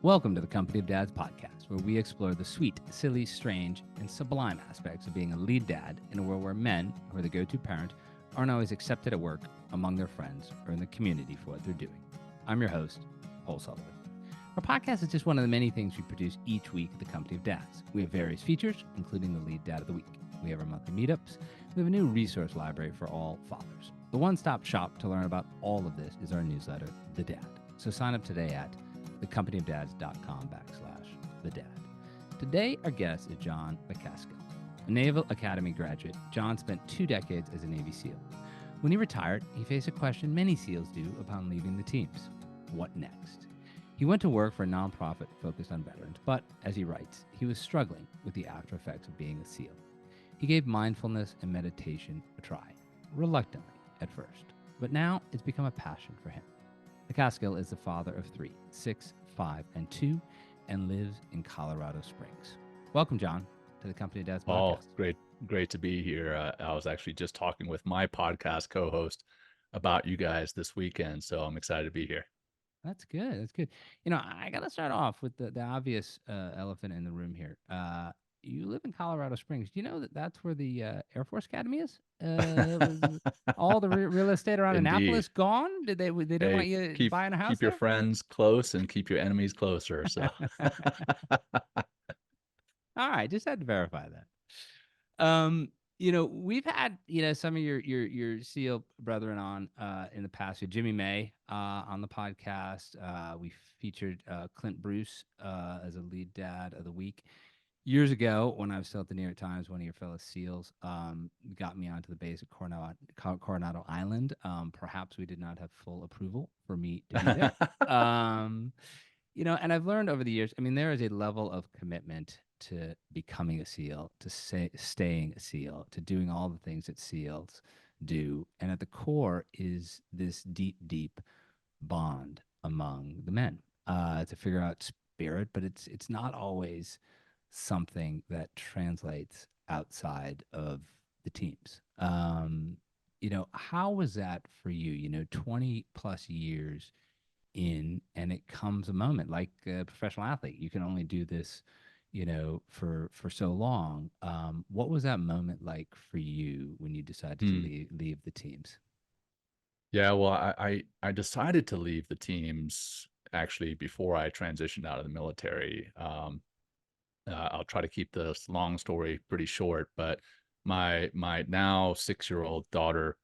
Welcome to the Company of Dads podcast, where we explore the sweet, silly, strange, and sublime aspects of being a lead dad in a world where men, who are the go-to parent, aren't always accepted at work, among their friends, or in the community for what they're doing. I'm your host, Paul Sullivan. Our podcast is just one of the many things we produce each week at the Company of Dads. We have various features, including the Lead Dad of the Week. We have our monthly meetups. We have a new resource library for all fathers. The one-stop shop to learn about all of this is our newsletter, The Dad. So sign up today at thecompanyofdads.com/thedad. Today, our guest is Jon Macaskill. A Naval Academy graduate, Jon spent 2 decades as a Navy SEAL. When he retired, he faced a question many SEALs do upon leaving the teams. What next? He went to work for a nonprofit focused on veterans, but as he writes, he was struggling with the after effects of being a SEAL. He gave mindfulness and meditation a try, reluctantly at first, but now it's become a passion for him. Macaskill is the father of 3, 6, 5, and 2, and lives in Colorado Springs. Welcome, Jon, to the Company of Dads podcast. Oh, great to be here. I was actually just talking with my podcast co-host about you guys this weekend, so I'm excited to be here. That's good. That's good. You know, I got to start off with the obvious elephant in the room here. You live in Colorado Springs. Do you know that that's where the Air Force Academy is? All the real estate around Annapolis gone? They didn't want you buying a house keep your friends close and keep your enemies closer. So, all right, just had to verify that. You know, we've had some of your SEAL brethren on in the past. Jimmy May on the podcast. We featured Clint Bruce as a lead dad of the week. Years ago, when I was still at the New York Times, one of your fellow SEALs got me onto the base at Coronado Island. Perhaps we did not have full approval for me to be there. And I've learned over the years, I mean, there is a level of commitment to becoming a SEAL, to staying a SEAL, to doing all the things that SEALs do. And at the core is this deep, deep bond among the men to figure out spirit, but it's not always something that translates outside of the teams. How was that for you? 20 plus years in, and it comes a moment like a professional athlete. You can only do this, for so long. What was that moment like for you when you decided to leave the teams? Yeah, well, I decided to leave the teams actually before I transitioned out of the military. I'll try to keep this long story pretty short, but my now 6-year-old daughter,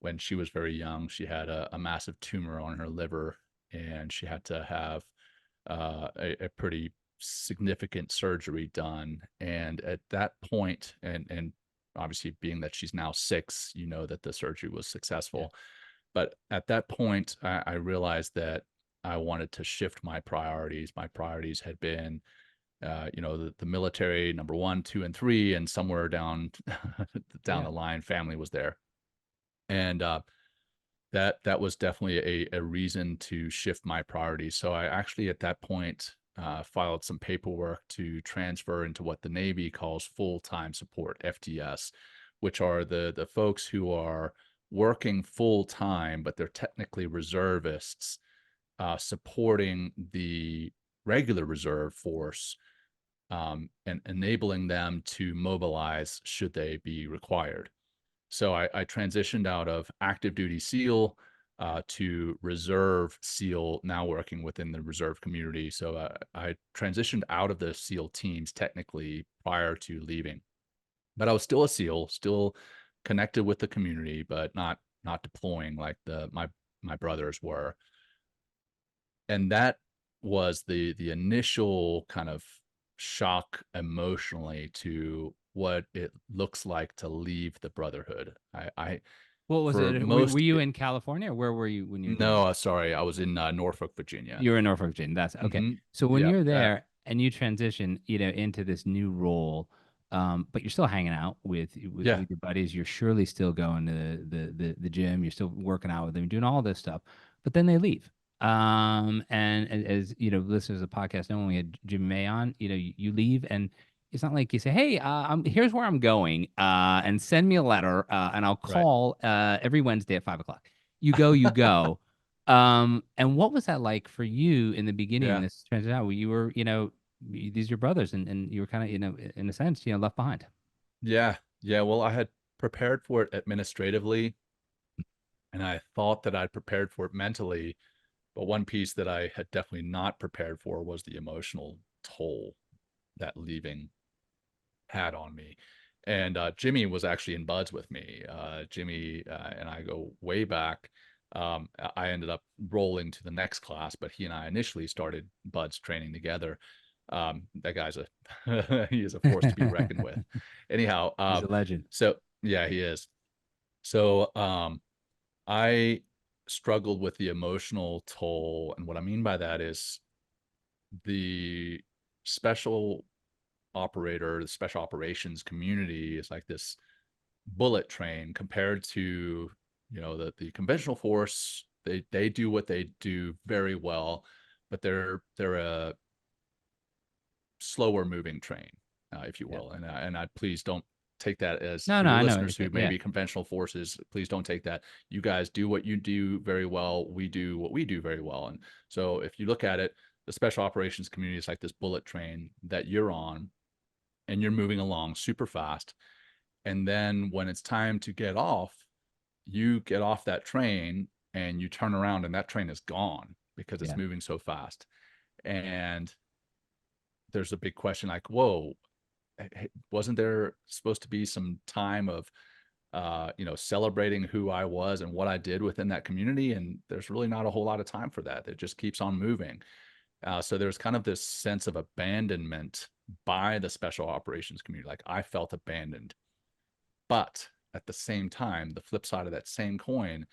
when she was very young, she had a massive tumor on her liver, and she had to have a pretty significant surgery done. And at that point, and obviously being that she's now 6, that the surgery was successful. Yeah. But at that point, I realized that I wanted to shift my priorities. My priorities had been the military, number 1, 2, and 3, and somewhere down the line, family was there. And that was definitely a reason to shift my priorities. So I actually at that point filed some paperwork to transfer into what the Navy calls full-time support, FTS, which are the folks who are working full-time, but they're technically reservists, supporting the regular reserve force, and enabling them to mobilize should they be required. So I transitioned out of active duty SEAL to reserve SEAL, now working within the reserve community. So I transitioned out of the SEAL teams technically prior to leaving, but I was still a SEAL, still connected with the community, but not deploying like my brothers were. And that was the initial kind of shock emotionally to what it looks like to leave the brotherhood. What was it? Were you in California, or where were you when you were No, sorry, I was in Norfolk, Virginia. You were in Norfolk, Virginia. That's okay. Mm-hmm. So when you're there and you transition, into this new role, but you're still hanging out with your buddies. You're surely still going to the gym. You're still working out with them, doing all this stuff. But then they leave. And as listeners of the podcast know, when we had Jim May on, you leave, and it's not like you say, "Hey, here's where I'm going, and send me a letter, and I'll call every Wednesday at 5 o'clock." You go. And what was that like for you in the beginning when Yeah. this transition out? Where you were, these are your brothers, and you were kind of, in a sense, left behind. Yeah. Yeah. Well, I had prepared for it administratively, and I thought that I'd prepared for it mentally. But one piece that I had definitely not prepared for was the emotional toll that leaving had on me. And Jimmy was actually in buds with me. Jimmy and I go way back. I ended up rolling to the next class, but he and I initially started buds training together. That guy's he is a force to be reckoned with. Anyhow, He's a legend. so yeah, he is. So I struggled with the emotional toll, and what I mean by that is the special the special operations community is like this bullet train compared to the conventional force. They do what they do very well, but they're a slower moving train, if you Yeah. will. And I please don't take that as No, for no, your I know what you're listeners who saying. may Yeah. be conventional forces. Please don't take that. You guys do what you do very well. We do what we do very well. And so if you look at it, the special operations community is like this bullet train that you're on, and you're moving along super fast. And then when it's time to get off, you get off that train and you turn around and that train is gone because it's Yeah. moving so fast. And there's a big question like, whoa, wasn't there supposed to be some time of celebrating who I was and what I did within that community? And there's really not a whole lot of time for that. It just keeps on moving. So there's kind of this sense of abandonment by the special operations community. Like I felt abandoned. But at the same time, the flip side of that same coin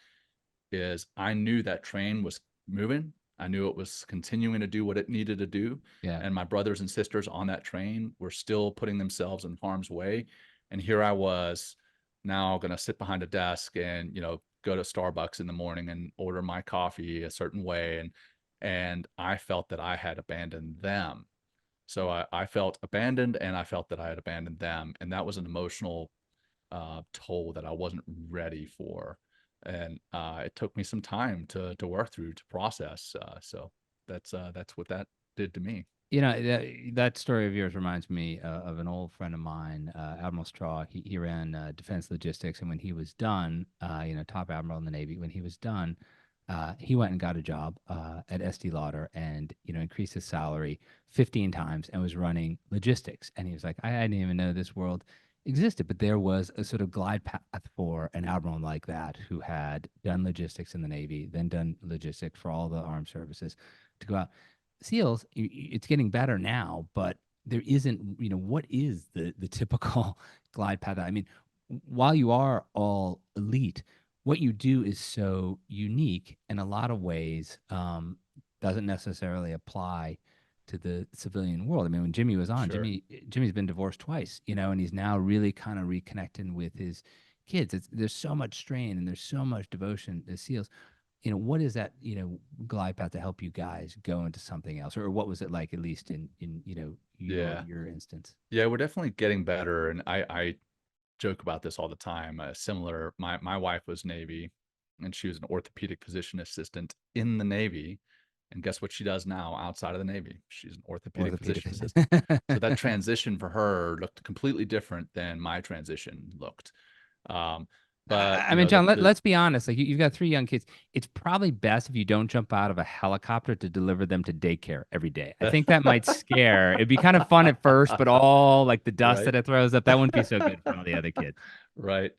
is I knew that train was moving. I knew it was continuing to do what it needed to do. Yeah. And my brothers and sisters on that train were still putting themselves in harm's way. And here I was now going to sit behind a desk and, go to Starbucks in the morning and order my coffee a certain way. And I felt that I had abandoned them. So I felt abandoned, and I felt that I had abandoned them. And that was an emotional toll that I wasn't ready for, and it took me some time to work through, to process. So that's what that did to me. That story of yours reminds me of an old friend of mine, Admiral Straw. He ran defense logistics, and when he was done, top admiral in the Navy, when he was done, he went and got a job at SD Lauder and increased his salary 15 times and was running logistics. And he was like, I didn't even know this world existed, but there was a sort of glide path for an admiral like that who had done logistics in the Navy, then done logistics for all the armed services to go out. SEALs, it's getting better now, but there isn't, what is the typical glide path? I mean, while you are all elite, what you do is so unique in a lot of ways, doesn't necessarily apply to the civilian world. I mean, when Jimmy was on, Sure. Jimmy's been divorced twice, and he's now really kind of reconnecting with his kids. There's so much strain and there's so much devotion to SEALs. What is that, glide path to help you guys go into something else? Or what was it like, at least in Yeah. your instance? Yeah, we're definitely getting better, and I joke about this all the time. Similar, my wife was Navy, and she was an orthopedic physician assistant in the Navy. And guess what she does now outside of the Navy? She's an orthopedic Orthopedic. physician assistant. So that transition for her looked completely different than my transition looked. Um, but I mean, John, the let's be honest. Like you've got three young kids. It's probably best if you don't jump out of a helicopter to deliver them to daycare every day. I think that might scare. It'd be kind of fun at first, but all like the dust right. that it throws up, that wouldn't be so good for all the other kids. Right.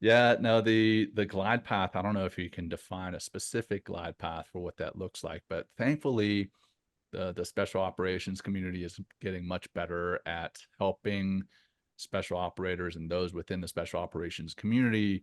Yeah, no, the glide path, I don't know if you can define a specific glide path for what that looks like, but thankfully the special operations community is getting much better at helping special operators and those within the special operations community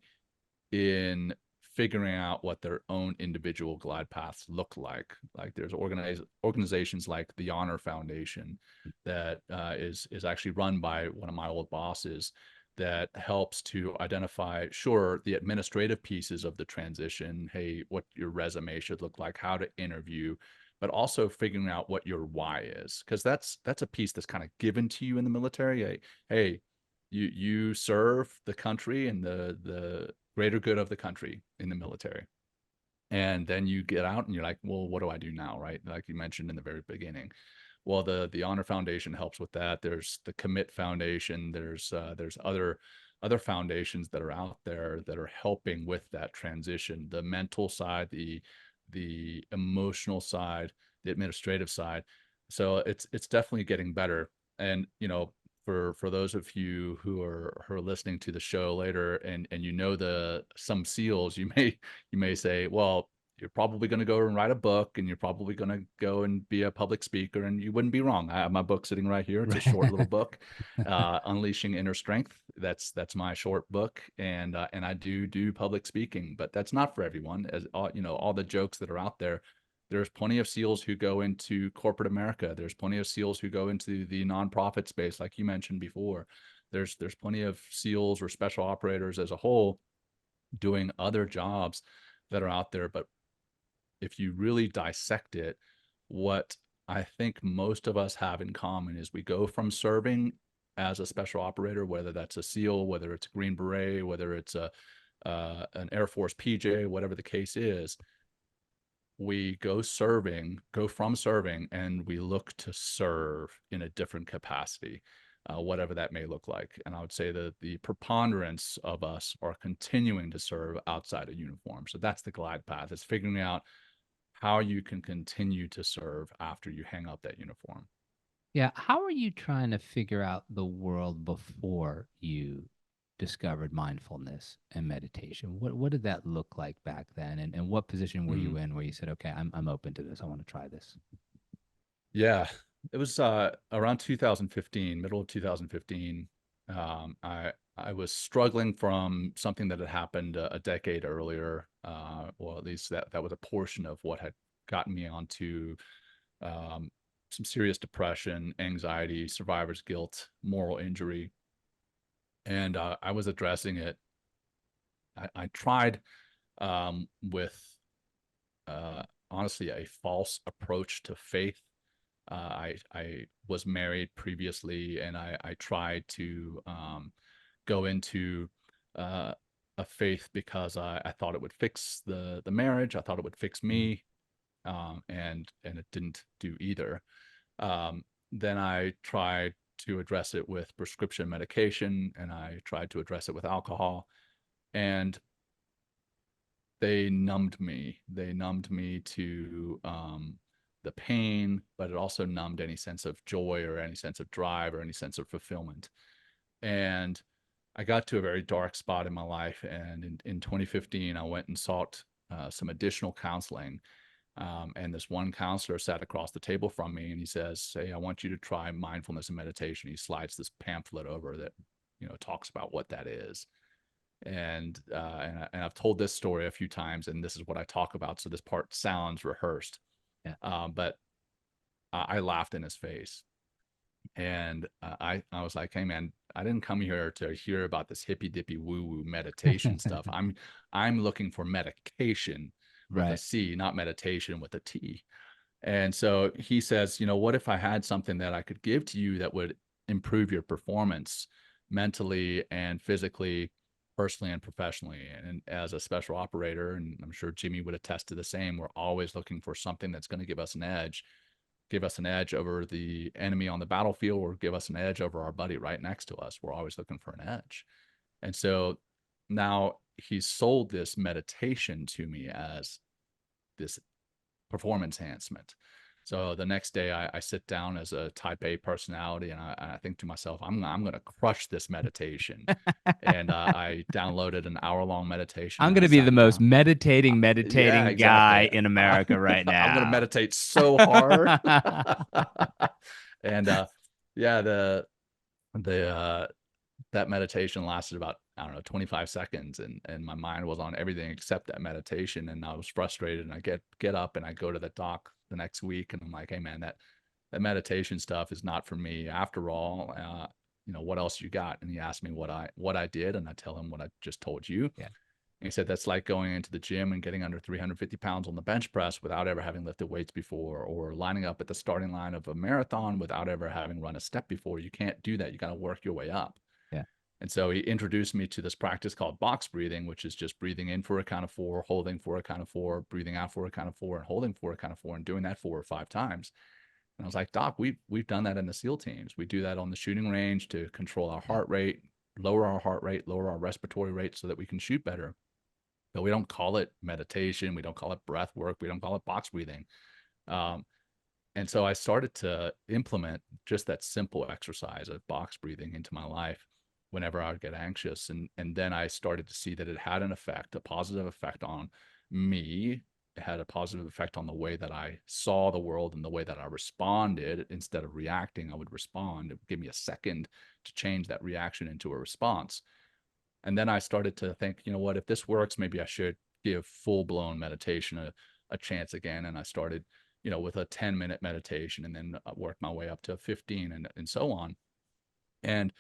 in figuring out what their own individual glide paths look like. Like there's organizations like the Honor Foundation that is actually run by one of my old bosses, that helps to identify, sure, the administrative pieces of the transition. Hey, what your resume should look like, how to interview, but also figuring out what your why is, because that's a piece that's kind of given to you in the military. Hey, you serve the country and the greater good of the country in the military. And then you get out and you're like, well, what do I do now? Right. Like you mentioned in the very beginning. Well, the Honor Foundation helps with that. There's the Commit Foundation. There's other foundations that are out there that are helping with that transition, the mental side, the emotional side, the administrative side. So it's definitely getting better. And for those of you who are listening to the show later, and the some SEALs, you may say, well, you're probably going to go and write a book, and you're probably going to go and be a public speaker, and you wouldn't be wrong. I have my book sitting right here. It's a short little book, Unleashing Inner Strength. That's my short book, and I do public speaking, but that's not for everyone. As all the jokes that are out there, there's plenty of SEALs who go into corporate America. There's plenty of SEALs who go into the nonprofit space, like you mentioned before. There's plenty of SEALs or special operators as a whole doing other jobs that are out there. But if you really dissect it, what I think most of us have in common is we go from serving as a special operator, whether that's a SEAL, whether it's a Green Beret, whether it's an Air Force PJ, whatever the case is. We go from serving, and we look to serve in a different capacity, whatever that may look like. And I would say that the preponderance of us are continuing to serve outside of uniform. So that's the glide path. It's figuring out how you can continue to serve after you hang up that uniform. Yeah. How are you trying to figure out the world before you discovered mindfulness and meditation? What did that look like back then? And what position were you Mm. in where you said, okay, I'm open to this. I want to try this. Yeah, it was around 2015, middle of 2015. I was struggling from something that had happened a decade earlier. Well, at least that was a portion of what had gotten me onto um, some serious depression, anxiety, survivor's guilt, moral injury, and I was addressing it. I tried with honestly a false approach to faith. I was married previously, and I tried to go into uh, a faith because I thought it would fix the marriage. I thought it would fix Mm. me, and it didn't do either. Then I tried to address it with prescription medication, and I tried to address it with alcohol, and they numbed me. They numbed me to the pain, but it also numbed any sense of joy or any sense of drive or any sense of fulfillment. And I got to a very dark spot in my life. And in 2015, I went and sought some additional counseling. And this one counselor sat across the table from me, and he says, "Hey, I want you to try mindfulness and meditation." He slides this pamphlet over that, talks about what that is. And I've told this story a few times, and this is what I talk about. So this part sounds rehearsed, Yeah. but I laughed in his face, and I was like, "Hey, man, I didn't come here to hear about this hippy dippy woo woo meditation stuff. I'm looking for medication with a Right. C, not meditation with a T." And so he says, "What if I had something that I could give to you that would improve your performance mentally and physically, personally and professionally?" And as a special operator, and I'm sure Jimmy would attest to the same, we're always looking for something that's going to give us an edge over the enemy on the battlefield, or give us an edge over our buddy right next to us. We're always looking for an edge. And so now he's sold this meditation to me as this performance enhancement. So the next day, I sit down as a type A personality, and I think to myself, I'm going to crush this meditation. And I downloaded an hour-long meditation, I'm and going I to be the sat most down. Yeah, meditating guy exactly. in America right I'm going to now. meditate so hard. And yeah, the that meditation lasted about, I don't know, 25 seconds, and my mind was on everything except that meditation, and I was frustrated, and I get up and I go to the doc the next week, and I'm like, "Hey, man, that meditation stuff is not for me after all. What else you got?" And he asked me what I did, and I tell him what I just told you. Yeah. And he said, "That's like going into the gym and getting under 350 pounds on the bench press without ever having lifted weights before, or lining up at the starting line of a marathon without ever having run a step before. You can't do that. You got to work your way up." Yeah. And so he introduced me to this practice called box breathing, which is just breathing in for a count of 4, holding for a count of 4, breathing out for a count of 4, and holding for a count of 4, and doing that 4 or 5 times. And I was like, Doc, we've done that in the SEAL teams. We do that on the shooting range to control our heart rate, lower our heart rate, lower our respiratory rate so that we can shoot better. But we don't call it meditation. We don't call it breath work. We don't call it box breathing. Um, and so I started to implement just that simple exercise of box breathing into my life whenever I would get anxious. And then I started to see that it had an effect, a positive effect on me. It had a positive effect on the way that I saw the world and the way that I responded. Instead of reacting, I would respond. It would give me a second to change that reaction into a response. And then I started to think, you know what, if this works, maybe I should give full-blown meditation a chance again. And I started, with a 10-minute meditation, and then worked my way up to 15 and so on. And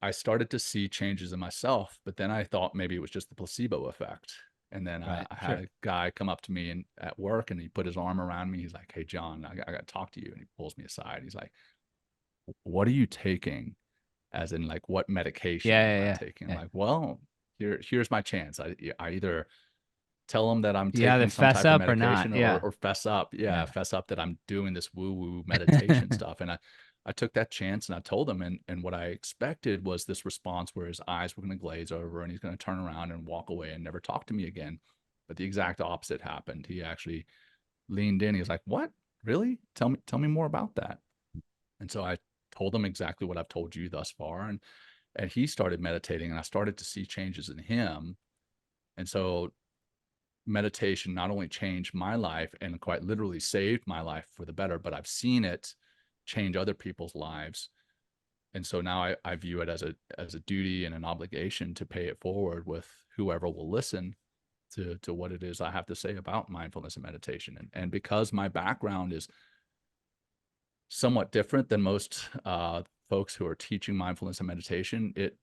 I started to see changes in myself, but then I thought maybe it was just the placebo effect. And then Right. I had Sure. a guy come up to me at work, and he put his arm around me. He's like, "Hey, John, I got to talk to you." And he pulls me aside. He's like, "What are you taking?" As in, like, what medication Yeah. am Yeah. I Yeah. taking? I'm Yeah. like, well, here's my chance. I either tell them that I'm You either taking some fess type of up or not. medication, Yeah. or fess up. Yeah, Yeah. fess up that I'm doing this woo-woo meditation stuff. And I took that chance, and I told him, and what I expected was this response where his eyes were going to glaze over and he's going to turn around and walk away and never talk to me again. But the exact opposite happened. He actually leaned in. He was like, "What? Really? Tell me more about that." And so I told him exactly what I've told you thus far. And he started meditating, and I started to see changes in him. And so meditation not only changed my life and quite literally saved my life for the better, but I've seen it change other people's lives. And so now I view it as a duty and an obligation to pay it forward with whoever will listen to what it is I have to say about mindfulness and meditation. And because my background is somewhat different than most folks who are teaching mindfulness and meditation, it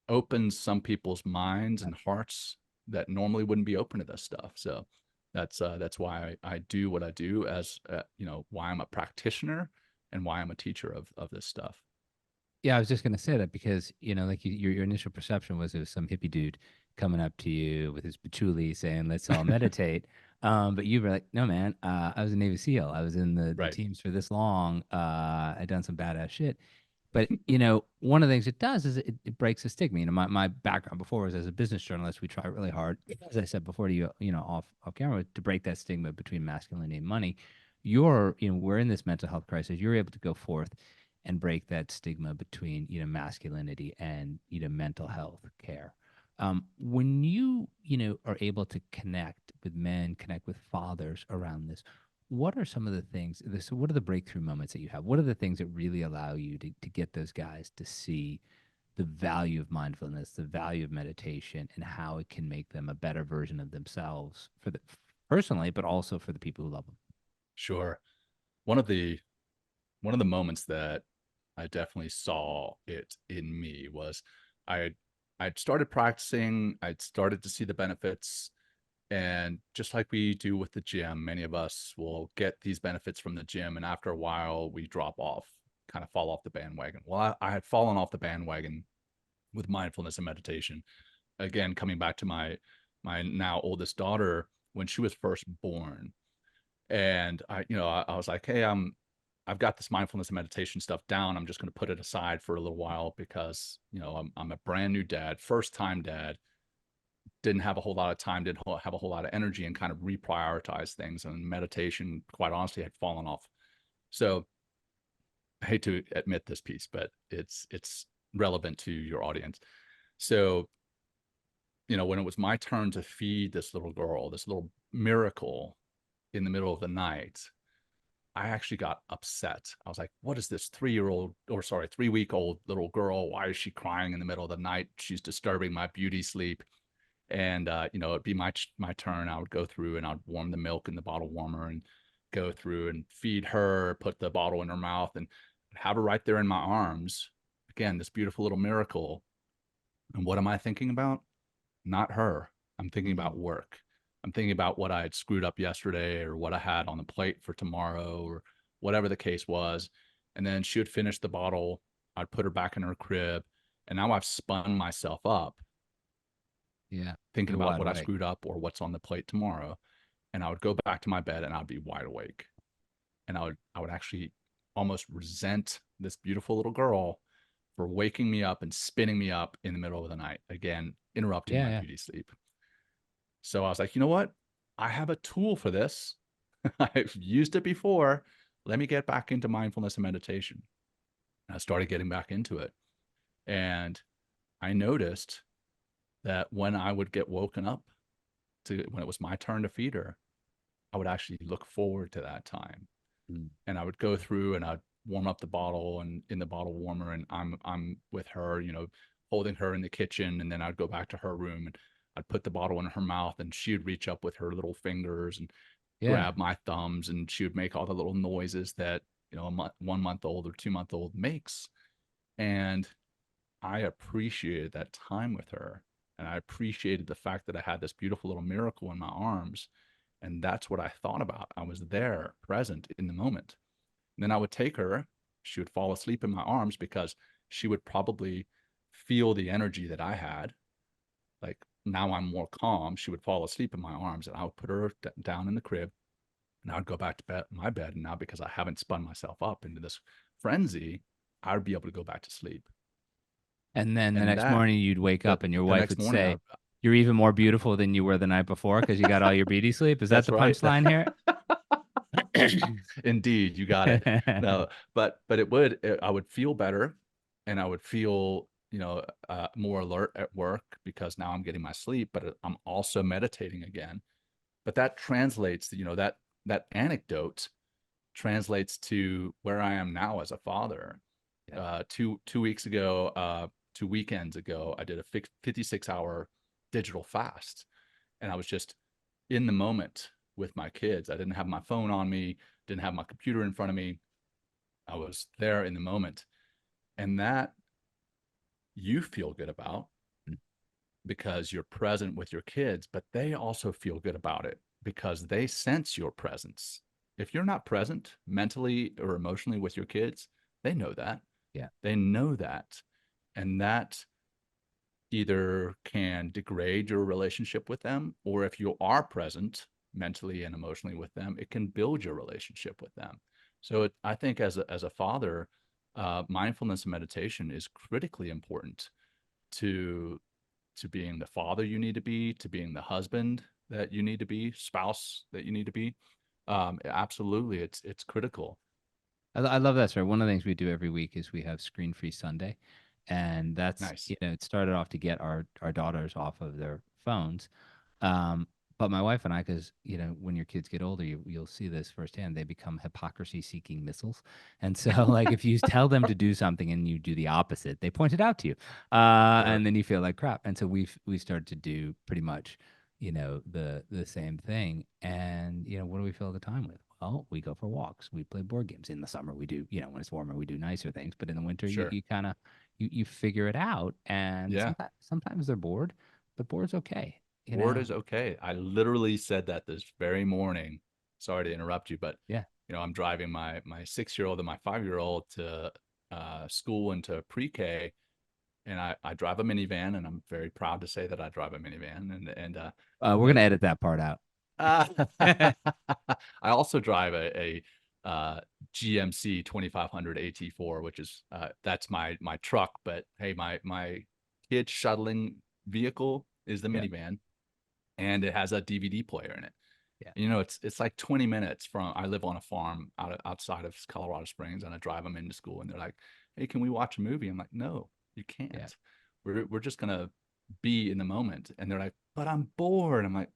opens some people's minds and hearts that normally wouldn't be open to this stuff. So that's why I do what I do, as why I'm a practitioner and why I'm a teacher of this stuff. Yeah, I was just gonna say that because like your initial perception was it was some hippie dude coming up to you with his patchouli saying, "Let's all meditate." But you were like, "No, man. I was a Navy SEAL. I was in the Right. teams for this long. I'd done some badass shit." But one of the things it does is it breaks the stigma. My background before was as a business journalist. We try really hard, as I said before to you, off camera, to break that stigma between masculinity and money. We're in this mental health crisis. You're able to go forth and break that stigma between masculinity and mental health care. When you are able to connect with men, connect with fathers around this, what are some of the things? So, what are the breakthrough moments that you have? What are the things that really allow you to get those guys to see the value of mindfulness, the value of meditation, and how it can make them a better version of themselves for the personally, but also for the people who love them? Sure. One of the moments that I definitely saw it in me was I I'd started practicing, I'd started to see the benefits. And just like we do with the gym, many of us will get these benefits from the gym, and after a while we drop off, kind of fall off the bandwagon. Well, I had fallen off the bandwagon with mindfulness and meditation. Again, coming back to my now oldest daughter, when she was first born. And I was like, hey, I've got this mindfulness and meditation stuff down. I'm just going to put it aside for a little while because I'm a brand new dad, first time dad, didn't have a whole lot of time, didn't have a whole lot of energy, and kind of reprioritize things. And meditation, quite honestly, had fallen off. So I hate to admit this piece, but it's relevant to your audience. So when it was my turn to feed this little girl, this little miracle in the middle of the night, I actually got upset. I was like, what is this 3-week-old little girl? Why is she crying in the middle of the night? She's disturbing my beauty sleep. And it'd be my turn. I would go through and I'd warm the milk in the bottle warmer and go through and feed her, put the bottle in her mouth, and have her right there in my arms. Again, this beautiful little miracle. And what am I thinking about? Not her. I'm thinking Mm. about work. I'm thinking about what I had screwed up yesterday, or what I had on the plate for tomorrow, or whatever the case was. And then she would finish the bottle. I'd put her back in her crib, And now I've spun myself up Yeah. thinking You're about wide what I awake. screwed up or what's on the plate tomorrow. And I would go back to my bed and I'd be wide awake. And I would actually almost resent this beautiful little girl for waking me up and spinning me up in the middle of the night, again, interrupting Yeah. my Yeah. beauty sleep. So I was like, you know what? I have a tool for this. I've used it before. Let me get back into mindfulness and meditation. And I started getting back into it. And I noticed that when I would get woken up when it was my turn to feed her, I would actually look forward to that time. Mm. And I would go through and I'd warm up the bottle and in the bottle warmer, and I'm with her, holding her in the kitchen, and then I'd go back to her room and I'd put the bottle in her mouth, and she would reach up with her little fingers and Yeah. grab my thumbs, and she would make all the little noises that a 1 month old or 2 month old makes. And I appreciated that time with her, and I appreciated the fact that I had this beautiful little miracle in my arms. And that's what I thought about. I was there, present in the moment. And then I would take her. She would fall asleep in my arms because she would probably feel the energy that I had. Like, now I'm more calm. She would fall asleep in my arms, and I would put her down in the crib, and I would go back to my bed. And now, because I haven't spun myself up into this frenzy, I would be able to go back to sleep. And then the And next that morning you'd wake the up and your the wife next would morning, say, "You're even more beautiful than you were the night before because you got all your beauty sleep." Is that that's the right. punchline here? Indeed, you got it. No, but I would feel better, and I would feel, more alert at work because now I'm getting my sleep, but I'm also meditating again. But that translates, that anecdote translates to where I am now as a father. Yeah. Two weeks ago, 2 weekends ago, I did a 56-hour digital fast, and I was just in the moment with my kids. I didn't have my phone on me, didn't have my computer in front of me. I was there in the moment. And that you feel good about Mm. because you're present with your kids, but they also feel good about it because they sense your presence. If you're not present mentally or emotionally with your kids, they know that. Yeah. They know that. And that either can degrade your relationship with them, or if you are present mentally and emotionally with them, it can build your relationship with them. So I think as a father, mindfulness and meditation is critically important to being the father you need to being the husband that you need to be, spouse that you need to be. Absolutely, it's critical. I love that story. One of the things we do every week is we have screen-free Sunday, and that's, Nice. it started off to get our daughters off of their phones. Um, but my wife and I, because when your kids get older, you'll see this firsthand. They become hypocrisy-seeking missiles, and so like if you tell them to do something and you do the opposite, they point it out to you, Sure. and then you feel like crap. And so we started to do pretty much, the same thing. And what do we fill the time with? Well, we go for walks. We play board games. In the summer, we do, when it's warmer, we do nicer things. But in the winter, you Sure. you kind of you figure it out. And Yeah. sometimes they're bored, but bored's okay. You Word know, is okay. I literally said that this very morning. Sorry to interrupt you, but yeah. I'm driving my 6-year-old and my 5-year-old to school and to pre-K, and I drive a minivan, and I'm very proud to say that I drive a minivan, We're but gonna edit that part out. uh, I also drive a GMC 2500 AT4, which is that's my truck. But hey, my kid shuttling vehicle is the Yeah, minivan, and it has a DVD player in it. yeah, It's like 20 minutes from. I live on a farm outside of Colorado Springs, and I drive them into school, and they're like, "Hey, can we watch a movie?" I'm like, "No, you yeah, can't. We're just gonna be in the moment." And they're like, "But I'm bored." I'm like,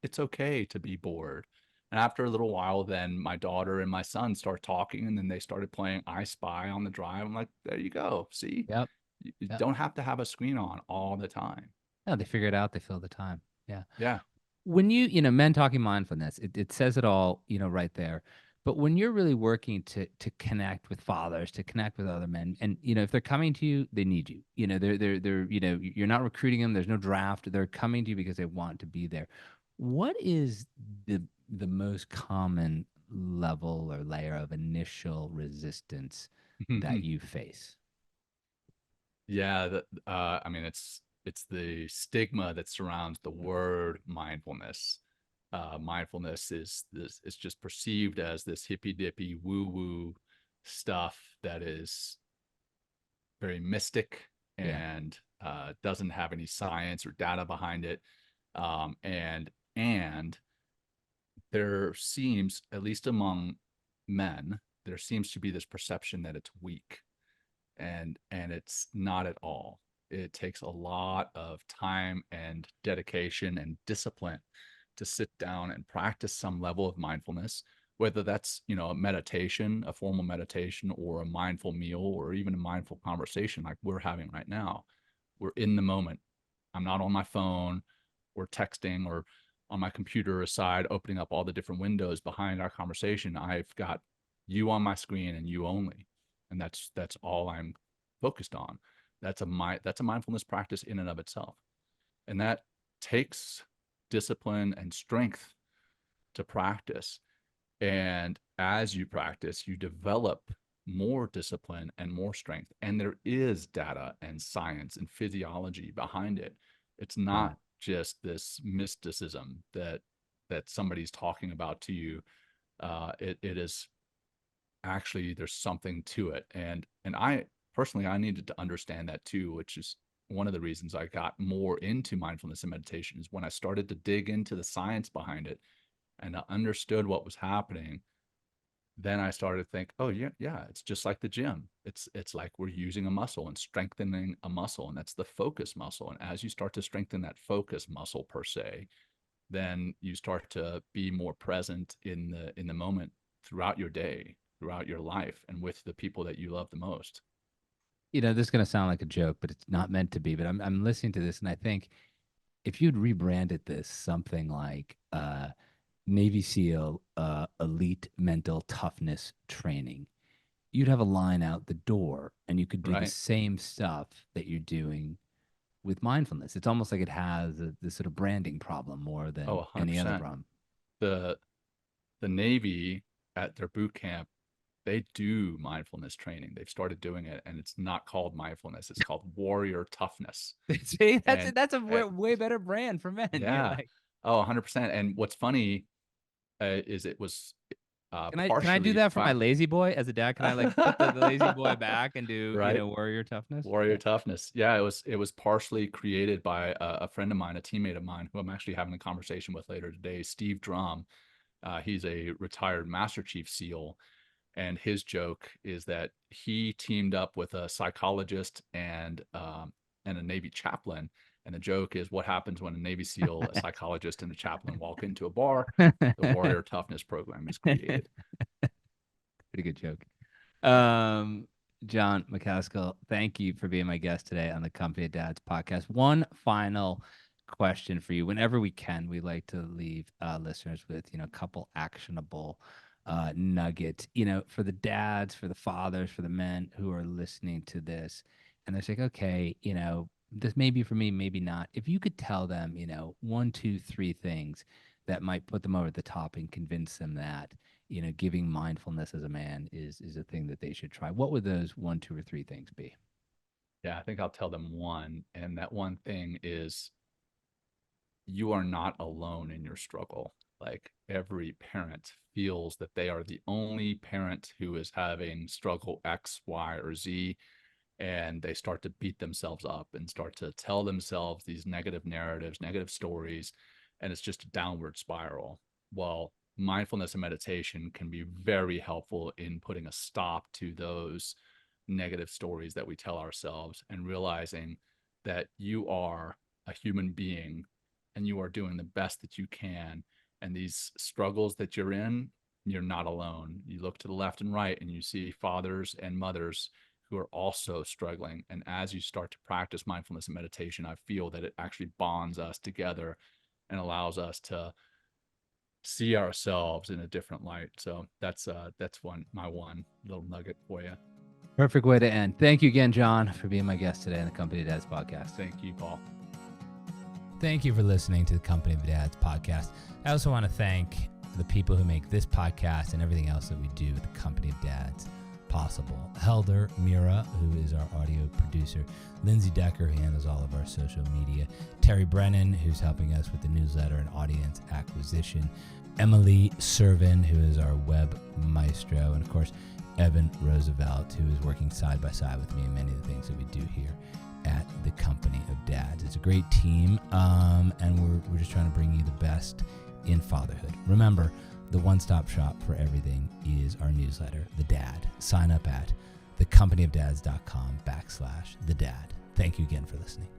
"It's okay to be bored." And after a little while, then my daughter and my son start talking, and then they started playing I Spy on the drive. I'm like, "There you go. See, yep, you yep. don't have to have a screen on all the time." No, they figure it out. They fill the time. Yeah. Yeah. When men talking mindfulness, it says it all, right there. But when you're really working to connect with fathers, to connect with other men, and if they're coming to you, they need you. They're you're not recruiting them. There's no draft. They're coming to you because they want to be there. What is the most common level or layer of initial resistance that you face? Yeah, I mean, it's the stigma that surrounds the word mindfulness. Mindfulness is this, it's just perceived as this hippy dippy woo woo stuff that is very mystic Yeah. and doesn't have any science or data behind it. And there seems, at least among men, there seems to be this perception that it's weak, and it's not at all. It takes a lot of time and dedication and discipline to sit down and practice some level of mindfulness, whether that's, a meditation, a formal meditation, or a mindful meal, or even a mindful conversation like we're having right now. We're in the moment. I'm not on my phone or texting or on my computer aside, opening up all the different windows behind our conversation. I've got you on my screen and you only. And that's all I'm focused on. That's a mindfulness practice in and of itself. And that takes discipline and strength to practice. And as you practice, you develop more discipline and more strength. And there is data and science and physiology behind it. It's Yeah. not just this mysticism that somebody's talking about to you. It is actually, there's something to it. And I personally, I needed to understand that too, which is one of the reasons I got more into mindfulness and meditation, is when I started to dig into the science behind it and I understood what was happening. Then I started to think, oh yeah, it's just like the gym. It's like we're using a muscle and strengthening a muscle, and that's the focus muscle. And as you start to strengthen that focus muscle per se, then you start to be more present in the moment throughout your day, throughout your life, and with the people that you love the most. This is going to sound like a joke, but it's not meant to be. But I'm listening to this, and I think if you'd rebranded this something like Navy SEAL elite mental toughness training, you'd have a line out the door, and you could do the Right. same stuff that you're doing with mindfulness. It's almost like it has this sort of branding problem more Oh, than any other 100%. problem. The the Navy at their boot camp, they do mindfulness training. They've started doing it, and it's not called mindfulness. It's called warrior toughness. See, And, that's a and way better brand for men. You're yeah, like, oh, 100%. And what's funny is it was can I do partially that for my lazy boy as a dad? Can I like put the lazy boy back and do right, warrior toughness? warrior Yeah. toughness. Yeah, it was partially created by a friend of mine, a teammate of mine, who I'm actually having a conversation with later today, Steve Drum. He's a retired Master Chief SEAL, and his joke is that he teamed up with a psychologist and a Navy chaplain. And the joke is, what happens when a Navy SEAL, a psychologist, and a chaplain walk into a bar? The Warrior Toughness Program is created. Pretty good joke. Um, Jon Macaskill, thank you for being my guest today on the Company of Dads podcast. One final question for you. Whenever we can, we like to leave listeners with, a couple actionable nuggets, for the dads, for the fathers, for the men who are listening to this. And they're like, okay, this may be for me, maybe not. If you could tell them, one, two, three things that might put them over the top and convince them that giving mindfulness as a man is a thing that they should try. What would those one, two, or three things be? Yeah, I think I'll tell them one. And that one thing is, you are not alone in your struggle. Like, every parent feels that they are the only parent who is having struggle X, Y, or Z. And they start to beat themselves up and start to tell themselves these negative narratives, negative stories, and it's just a downward spiral. Well, mindfulness and meditation can be very helpful in putting a stop to those negative stories that we tell ourselves, and realizing that you are a human being and you are doing the best that you can. And these struggles that you're in, you're not alone. You look to the left and right and you see fathers and mothers who are also struggling. And as you start to practice mindfulness and meditation, I feel that it actually bonds us together and allows us to see ourselves in a different light. So that's my one little nugget for you. Perfect way to end. Thank you again, Jon, for being my guest today on the Company of Dads podcast. Thank you, Paul. Thank you for listening to the Company of Dads podcast. I also want to thank the people who make this podcast and everything else that we do at the Company of Dads possible. Helder Mira, who is our audio producer. Lindsay Decker, who handles all of our social media. Terry Brennan, who's helping us with the newsletter and audience acquisition. Emily Servin, who is our web maestro. And of course, Evan Roosevelt, who is working side by side with me in many of the things that we do here at the Company of Dads. It's a great team, and we're just trying to bring you the best in fatherhood. Remember, the one-stop shop for everything is our newsletter, The Dad. Sign up at thecompanyofdads.com/thedad. Thank you again for listening.